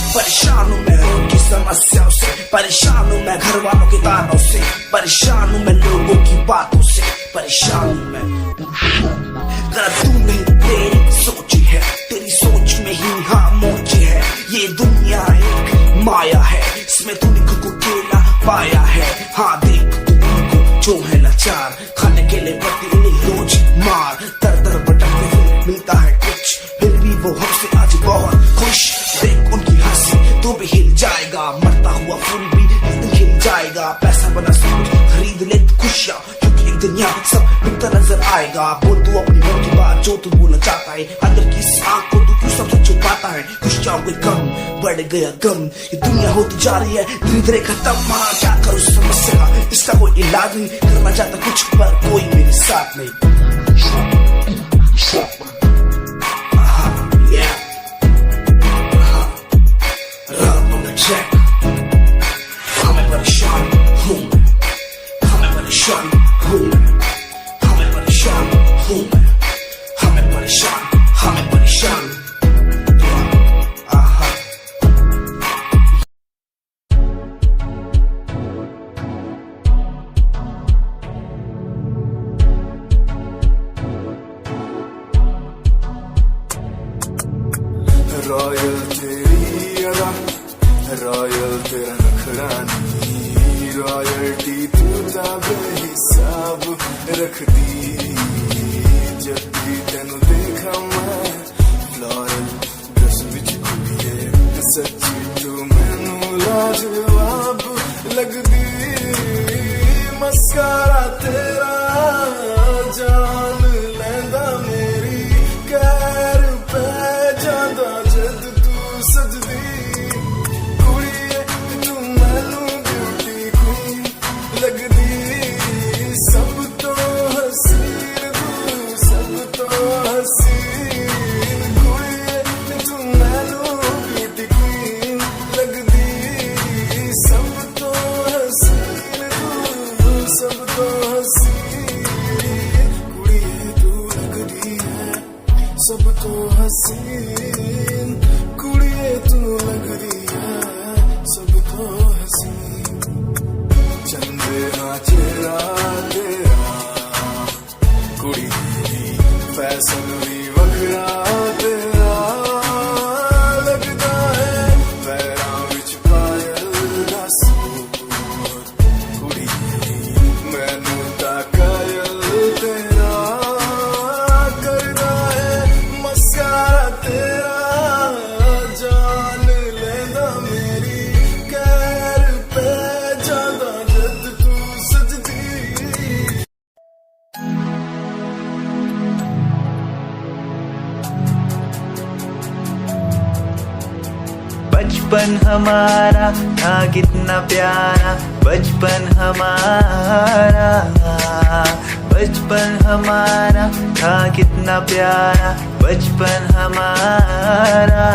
परेशान हूँ मैं उनकी समस्याओं से, परेशान हूँ मैं घर वालों के तानों से, परेशान हूँ मैं लोगों की बातों से, परेशान हूँ मैं। गलत तू नहीं तेरी सोच है, तेरी सोच में ही हाँ मोच है, ये दुनिया एक माया है, इसमें तूने खुद को अकेला पाया है। हाँ देख तू उनको जो है लाचार, खाने के लिए पड़ती उन्हें रोज मार, दर दर भटकने फिर मिलता है कुछ, फिर भी वो हमसे आज बहुत खुश। देख उनकी हंसी तो भी हिल जाएगा, मरता हुआ फूल भी एक दिन खिल जाएगा, पैसा बना सब कुछ खरीद ले खुशियाँ, क्योंकि एक दिन यहाँ सब मिलता नजर आएगा। बोल तू अपनी मन की बात जो तू बोलना चाहता है, अंदर की इस आँख को तू क्यों सबसे छुपाता है। खुशियाँ हुए कम बढ़ गया गम, ये दुनिया होती जा रही है धीरे धीरे खत्म। हाँ क्या करूँ समस्या का, इसका कोई इलाज नहीं, करना चाहता कुछ पर कोई मेरे साथ नहीं। Yeah. Rub on the check. हमें परेशान हूँ मैं, हमें परेशान हूँ मैं, हमें परेशान हूँ मैं, हमें परेशान, हमें परेशान। रॉयल तेरी अदा, रॉयल तेरा नखरानी, रॉयल्टी तू बेहिसाब रखदी। जब भी तेनू देखा मैं फ्लोरल ड्रेस विच कुड़िए, सच्ची तू मैनू लाजवाब लगदी। मस्कारा तेरा जान लैंदा मेरी, कैर पै जांदा जद तू सजदी। कुड़िए तू मैनू ब्यूटी क्वीन लगदी, सब तो हसीन तू, सब तो हसीन। कुड़िए तू मैनू ब्यूटी क्वीन लगदी, सब तो हसीन तू, सब तो हसीन। कुड़िए तू लगदी है सब तो हसीन, कुड़िए तू लगदी है सब तो हसीन। चंदे हाँ चेहरा तेरा, कुड़ी तेरी फैशन भी वखरा तेरा लगदा है। पैरां विच पायल दा सूट, कुड़ी तेरी मैनू तां कायल तेरा करदा है। मस्कारा तेरा जान लैंदा मेरी, कैर पै जांदा जद तू सजदी। बचपन हमारा था कितना प्यारा, बचपन हमारा, बचपन हमारा था कितना प्यारा, बचपन हमारा।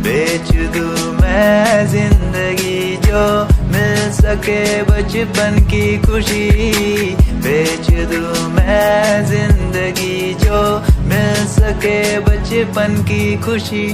बेच दूं मैं जिंदगी जो मिल सके बचपन की खुशी, बेच दूं मैं जिंदगी जो मिल सके बचपन की खुशी।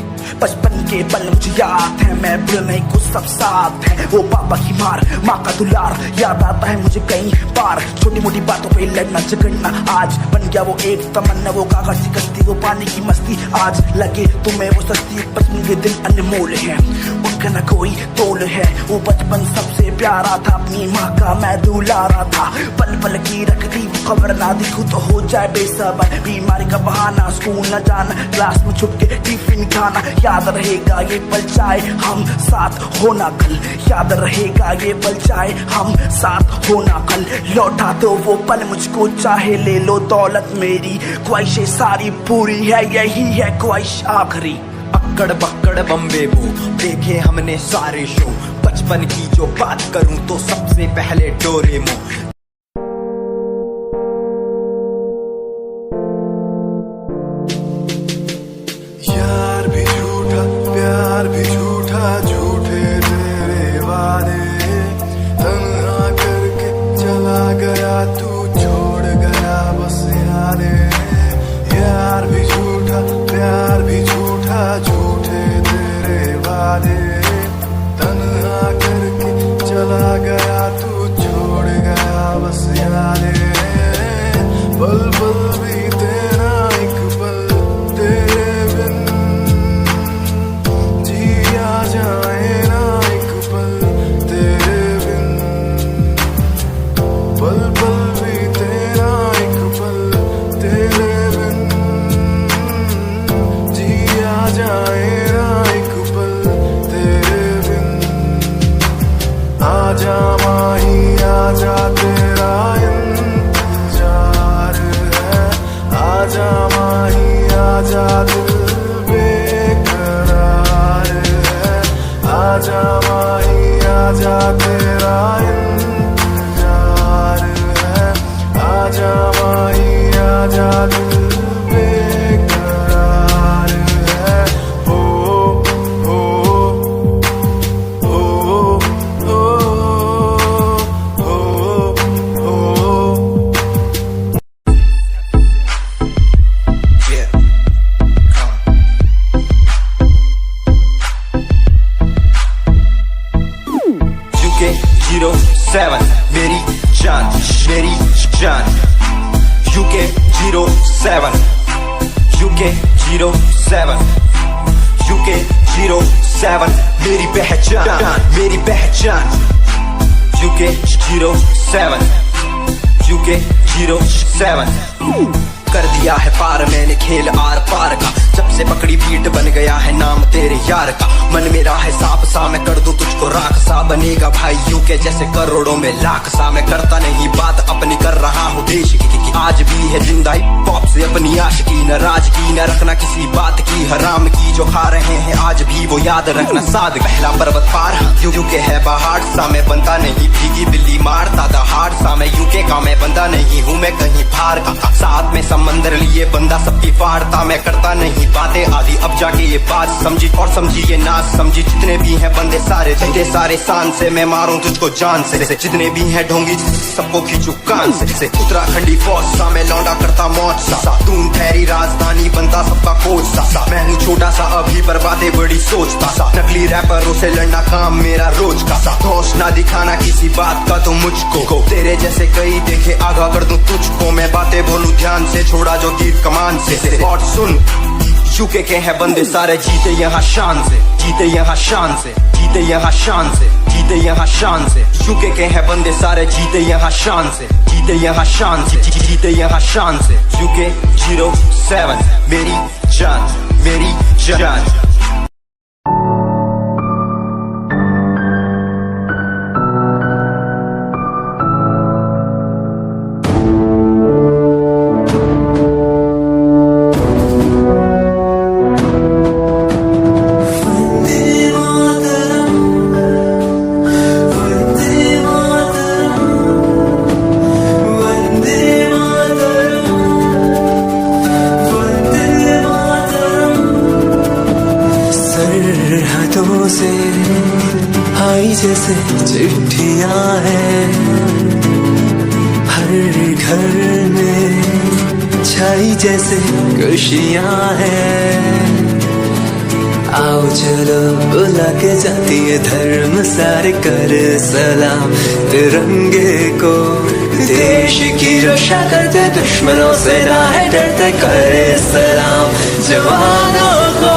बचपन के पल मुझे याद है, मैं भूलने को सब साथ है। वो पापा की मार, माँ का दुलार याद आता है मुझे कई बार। छोटी मोटी बातों पे लड़ना झगड़ना आज बन गया वो एक तमन्ना। वो कागज की कश्ती, वो पानी की मस्ती, आज लगे तुम्हें वो सस्ती। बचपन के दिन अनमोल है, उनका न कोई तोल है। वो बचपन सबसे प्यारा था, अपनी माँ का मैं दुलारा था। पल पल की रखती वो खबर ना दिखूं तो हो जाए बेसबर। बीमारी का बहाना, स्कूल न जाना, क्लास में छुप के टिफिन खाना। याद रहेगा ये पल चाहे हम साथ होना कल, याद रहेगा ये पल चाहे हम साथ होना कल। लौटा दो वो पल मुझको, चाहे ले लो दौलत मेरी। ख्वाहिशें सारी पूरी है, यही है ख्वाहिश आखिरी। अक्कड़ बक्कड़ बम्बे वो देखे हमने सारे शो। बचपन की जो बात करूं तो सबसे पहले डोरेमोन। यार भी झूठा, प्यार भी झूठा, झूठे तेरे वादे। तन्हा करके चला गया तू, छोड़ गया बस यादें। यार भी झूठा, प्यार भी झूठा, झूठे तेरे वादे। तन्हा करके चला गया तू, छोड़ गया बस यादें। पल पल भी तेरा एक पल तेरे बिन, जिया जाए ना एक पल तेरे बिन। पल पल भी तेरा एक पल तेरे बिन, जिया जाए ना एक पल तेरे बिन। आजा माही आजा तेरा इंतजार है। आजा माही आजा दिल बेकरार है। आजा माही आजा तेरा इंतजार है। आजा माही आजा दिल UK07 मेरी जान UK07 UK07 UK07 मेरी पहचान UK07 UK07 कर दिया है पार मैंने खेल आर पार का, जब से पकड़ी बीट बन गया है नाम तेरे यार का। मन मेरा है सांप सा मैं कर दूं तुझको राख सा, बनेगा भाई यूके जैसे करोड़ों में लाख सा। मैं करता नहीं बात अपनी कर रहा हूँ देश की, आज भी है जिंदा हिप हॉप से अपनी आशिकी। न राज की न रखना किसी बात की, हराम की जो खा रहे हैं आज भी वो याद रखना साद। पहला पर्वत पार यूके है पहाड़ सा, मैं बनता नहीं भीगी बिल्ली मारता दहाड़ सा। मैं यूके का मैं बंदा नहीं हूँ मैं कहीं बाहर का, साथ में समंदर लिए बंदा सबकी फाड़ता। मैं करता नहीं बातें आदि अब जाके ये बात समझी, और समझी ये ना समझी। जितने भी हैं बंदे सारे झंडे सारे शान से, मैं मारूं तुझको जान से। जितने भी हैं ढोंगी सबको खींचू कान से। उत्तराखंडी फौज सा मैं लौंडा करता मौज सा, दून ठहरी राजधानी बनता सबका कोच सा। मैं हूँ छोटा सा अभी पर बातें बड़ी सोचता सा, नकली रैपरों से लड़ना काम मेरा रोज का सा। होश ना दिखाना किसी बात का तो मुझको, तेरे जैसे कई देखे आगा कर दूं तुझको। मैं बातें बोलूं ध्यान से छोड़ा जो तीर कमान से। और सुन यूके के हैं बंदे सारे जीते यहाँ शान से, जीते यहाँ शान से, जीते यहाँ शान से, जीते यहाँ शान से। यूके के हैं बंदे सारे जीते यहाँ शान से, जीते यहाँ शान से, जीते यहाँ शान से। UK07 मेरी जान सरहदों से आई जैसे चिट्ठियां हैं, हर घर में छाई जैसे खुशियां हैं। आओ चलो बुला के जाती है धर्म सारे कर सलाम तिरंगे को। देश की रक्षा करते दुश्मनों से ना है डरते, करे सलाम जवानों को।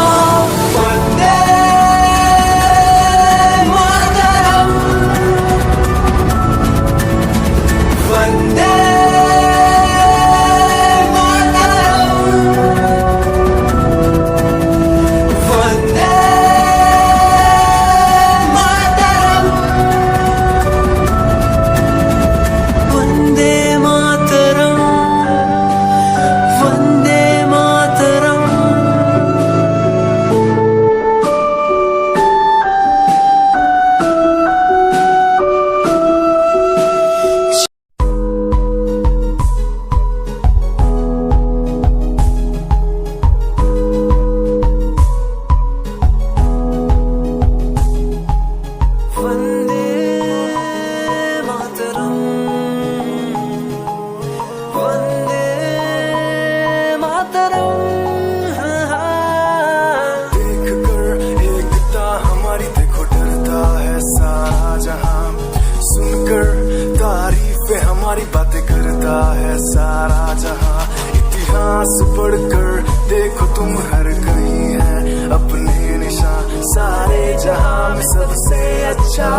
हमारी बातें करता है सारा जहां, इतिहास पढ़कर देखो तुम हर कहीं है अपने निशान। सारे जहां में सबसे अच्छा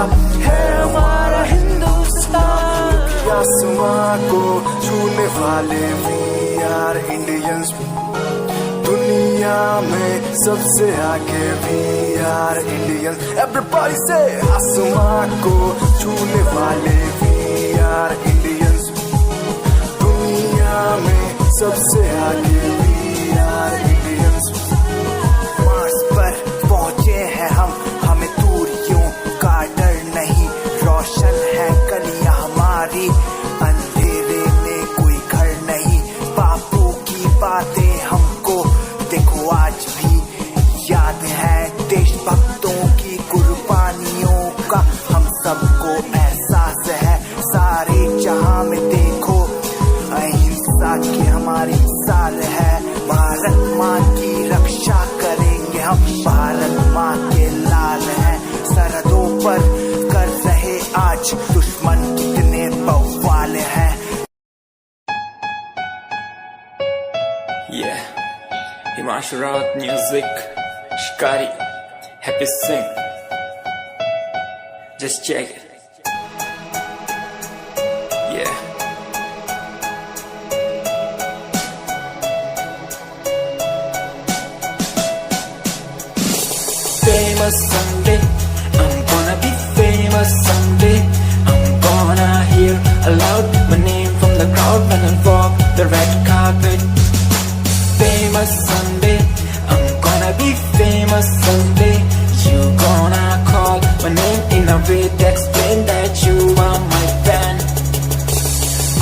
है हमारा हिंदुस्तान। आसमां को छूने वाले वी आर इंडियंस, दुनिया में सबसे आगे वी आर इंडियंस। एवरीबॉडी से आसमां को छूने वाले वी आर इंडियंस, दुनिया में सबसे आगे वी आर इंडियंस। मार्स पर पहुंचे हैं हम, हमें दूरियों का डर नहीं। रोशन है गलियां हमारी, अंधेरे में कोई घर नहीं। बापू की बातें हमको देखो आज भी याद है, देशभक्तों की कुर्बानियों का हम सबको एहसास है। सारे जहां में देखो अहिंसा की हमारी साल है। आज दुश्मन कितने बवाले हैं। Yeah, Himanshu Rawat music, Shikari, Happy Singh. Just check it. Yeah. Famous someday, I'm gonna be famous someday. I'm gonna hear aloud my name from the crowd when I walk the red carpet. Famous someday, I'm gonna be famous someday. You gonna call my name in a way to explain that you are my fan.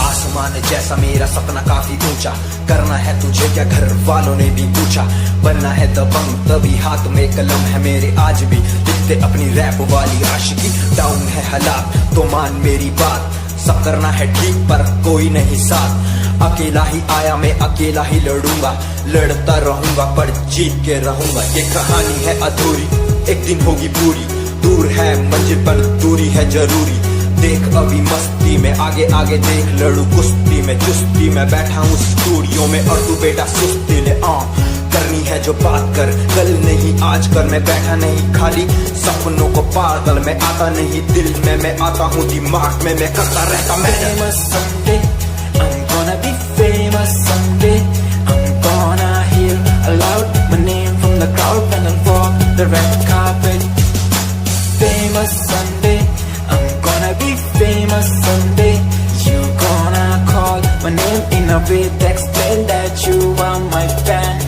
आसमान जैसा मेरा सपना काफी ऊंचा, करना है तुझे क्या घर वालों ने भी पूछा, बनना है दबंग तभी हाथ में कलम है मेरे आज भी लिखते अपनी रैप वाली आशिकी। डाउन है हालात तो मान मेरी बात, सब करना है ठीक पर कोई नहीं साथ। अकेला ही आया मैं अकेला ही लड़ूंगा, लड़ता रहूंगा पर जीत के रहूंगा। ये कहानी है अधूरी, एक दिन होगी पूरी, दूर है मंजिल पर दूरी है जरूरी। देख अभी मस्ती में आगे आगे देख, लड़ू कुश्ती में चुस्ती में बैठा हूँ स्टूडियो में और तू बेटा सुस्ती ले। करनी है जो बात कर, कल नहीं आज कर, मैं बैठा नहीं खाली सपनों को पागल में आता नहीं दिल में मैं आता हूँ दिमाग में मैं करता रहता मैं। Famous someday, I'm gonna be famous someday. I'm gonna hear aloud my name from the crowd when I walk the red carpet. Famous someday, I'm gonna be famous someday. You gonna call my name in a way to explain that you are my fan.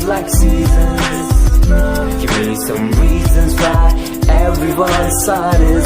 Like seasons, give me some reasons why everyone's side is